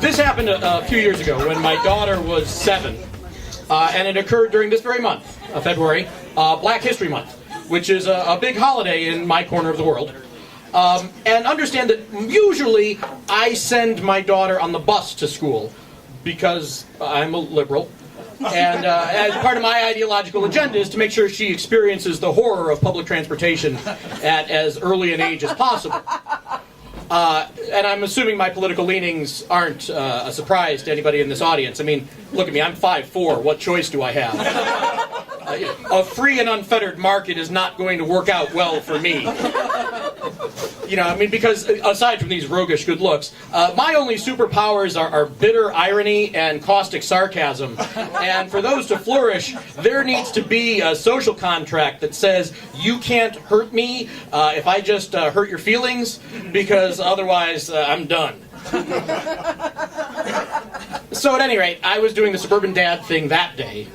This happened a few years ago when my daughter was 7, and it occurred during this very month, February, Black History Month, which is a big holiday in my corner of the world. And understand that usually I send my daughter on the bus to school because I'm a liberal. And as part of my ideological agenda is to make sure she experiences the horror of public transportation at as early an age as possible. And I'm assuming my political leanings aren't a surprise to anybody in this audience. I mean, look at me, I'm 5'4". What choice do I have? A free and unfettered market is not going to work out well for me. You know, I mean, because aside from these roguish good looks, my only superpowers are bitter irony and caustic sarcasm. And for those to flourish, there needs to be a social contract that says, you can't hurt me if I just hurt your feelings, because otherwise I'm done. So at any rate, I was doing the suburban dad thing that day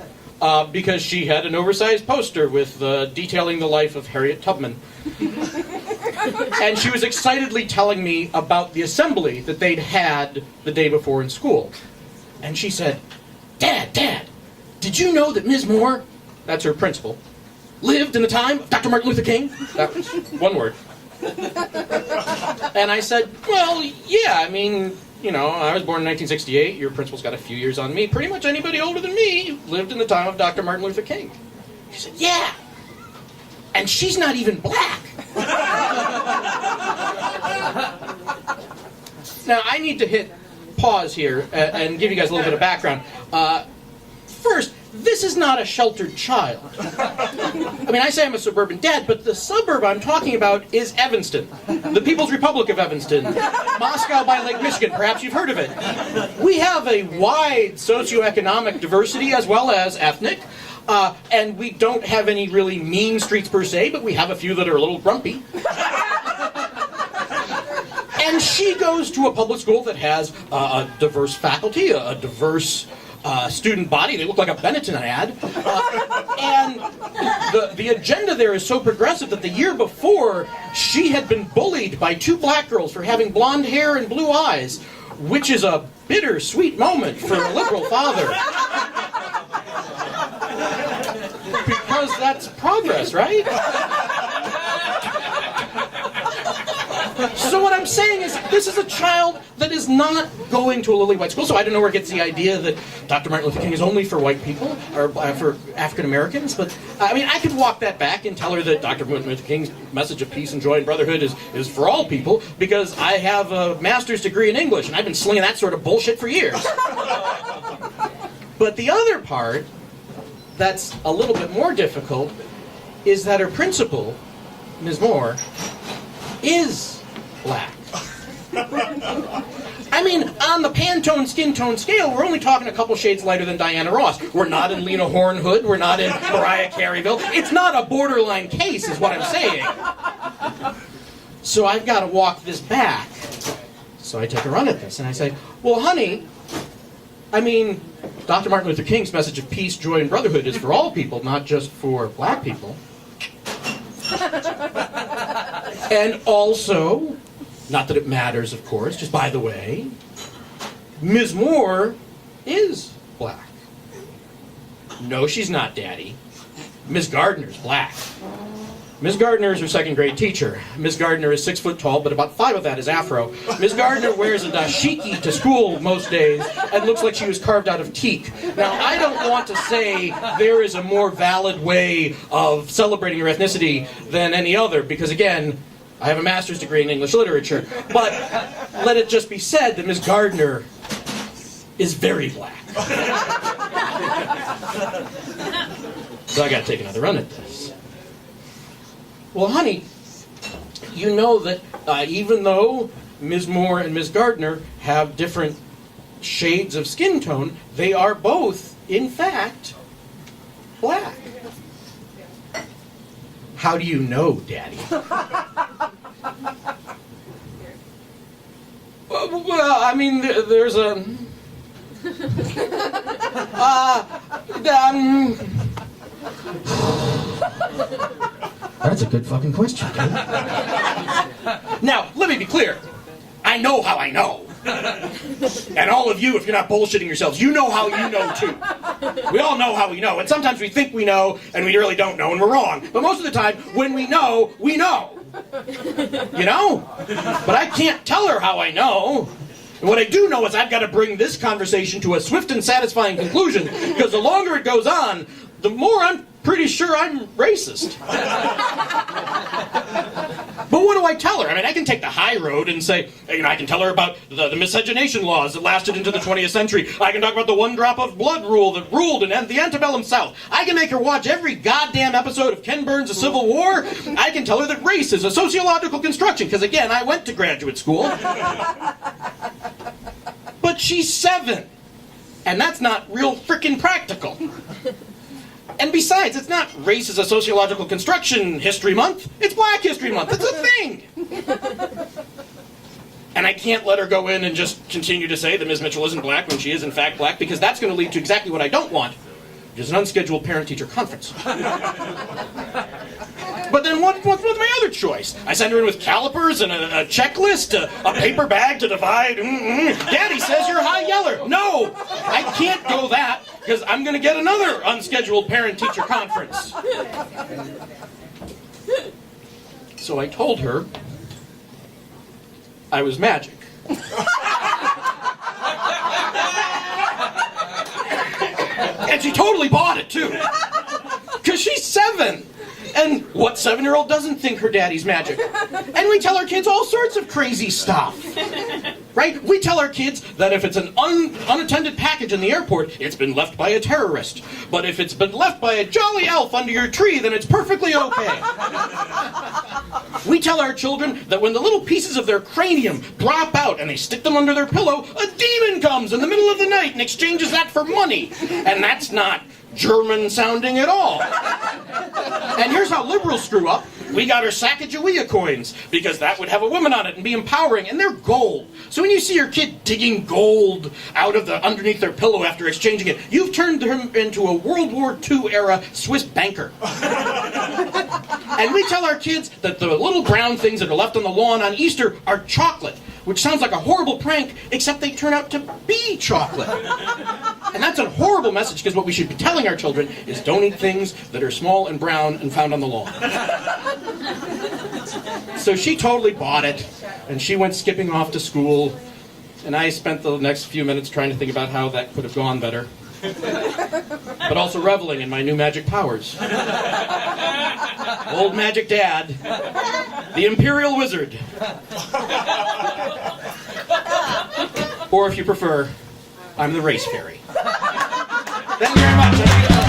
because she had an oversized poster with detailing the life of Harriet Tubman. And she was excitedly telling me about the assembly that they'd had the day before in school. And she said, Dad, did you know that Ms. Moore, that's her principal, lived in the time of Dr. Martin Luther King? That was one word. And I said, well, yeah, I mean, you know, I was born in 1968. Your principal's got a few years on me. Pretty much anybody older than me lived in the time of Dr. Martin Luther King. She said, yeah. And she's not even black. Now, I need to hit pause here and give you guys a little bit of background. First, this is not a sheltered child. I mean, I say I'm a suburban dad, but the suburb I'm talking about is Evanston, the People's Republic of Evanston, Moscow by Lake Michigan. Perhaps you've heard of it. We have a wide socioeconomic diversity as well as ethnic. And we don't have any really mean streets per se, but we have a few that are a little grumpy. And she goes to a public school that has a diverse faculty, a diverse student body. They look like a Benetton ad. And the agenda there is so progressive that the year before, she had been bullied by 2 black girls for having blonde hair and blue eyes, which is a bittersweet moment for a liberal father. Because that's progress, right? So what I'm saying is, this is a child that is not going to a lily white school, so I don't know where it gets the idea that Dr. Martin Luther King is only for white people, or for African Americans, but, I mean, I could walk that back and tell her that Dr. Martin Luther King's message of peace and joy and brotherhood is for all people, because I have a master's degree in English, and I've been slinging that sort of bullshit for years. But the other part that's a little bit more difficult is that her principal, Ms. Moore, is black. I mean, on the Pantone skin tone scale, we're only talking a couple shades lighter than Diana Ross. We're not in Lena Horne Hood. We're not in Mariah Careyville. It's not a borderline case, is what I'm saying. So I've got to walk this back. So I take a run at this, and I say, well, honey, I mean, Dr. Martin Luther King's message of peace, joy, and brotherhood is for all people, not just for black people. And also, not that it matters, of course, just by the way, Ms. Moore is black. No, she's not, Daddy. Ms. Gardner's black. Ms. Gardner is her 2nd grade teacher. Ms. Gardner is 6 foot tall, but about 5 of that is afro. Ms. Gardner wears a dashiki to school most days and looks like she was carved out of teak. Now, I don't want to say there is a more valid way of celebrating your ethnicity than any other, because again, I have a master's degree in English literature. But let it just be said that Ms. Gardner is very black. So I got to take another run at this. Well, honey, you know that even though Ms. Moore and Ms. Gardner have different shades of skin tone, they are both, in fact, black. How do you know, Daddy? Well, I mean, there's a... That's a good fucking question, dude. Now, let me be clear. I know how I know. And all of you, if you're not bullshitting yourselves, you know how you know too. We all know how we know. And sometimes we think we know, and we really don't know, and we're wrong. But most of the time, when we know, we know. You know? But I can't tell her how I know. And what I do know is I've got to bring this conversation to a swift and satisfying conclusion, because the longer it goes on, the more I'm pretty sure I'm racist. But what do I tell her? I mean, I can take the high road and say, you know, I can tell her about the miscegenation laws that lasted into the 20th century. I can talk about the one drop of blood rule that ruled in the antebellum South. I can make her watch every goddamn episode of Ken Burns' A Civil War. I can tell her that race is a sociological construction, because again, I went to graduate school. But she's 7. And that's not real frickin' practical. And besides, it's not race as a sociological construction history month. It's Black History Month. It's a thing. And I can't let her go in and just continue to say that Ms. Mitchell isn't black when she is in fact black, because that's going to lead to exactly what I don't want, which is an unscheduled parent-teacher conference. But then what's my other choice? I send her in with calipers and a checklist, a paper bag to divide. Daddy says you're a high yeller. No, I can't go that, because I'm going to get another unscheduled parent-teacher conference. So I told her I was magic. And she totally bought it, too. Because she's 7. And what 7-year-old doesn't think her daddy's magic? And we tell our kids all sorts of crazy stuff. Right? We tell our kids that if it's an unattended package in the airport, it's been left by a terrorist. But if it's been left by a jolly elf under your tree, then it's perfectly okay. We tell our children that when the little pieces of their cranium drop out and they stick them under their pillow, a demon comes in the middle of the night and exchanges that for money. And that's not German sounding at all. And here's how liberals screw up. We got our Sacagawea coins, because that would have a woman on it and be empowering, and they're gold. So when you see your kid digging gold out of underneath their pillow after exchanging it, you've turned him into a World War II era Swiss banker. And we tell our kids that the little brown things that are left on the lawn on Easter are chocolate, which sounds like a horrible prank, except they turn out to be chocolate. And that's a horrible message, because what we should be telling our children is don't eat things that are small and brown and found on the lawn. So she totally bought it, and she went skipping off to school, and I spent the next few minutes trying to think about how that could have gone better. But also reveling in my new magic powers. Old Magic Dad, the Imperial Wizard. Or if you prefer, I'm the Race Fairy. Thank you very much.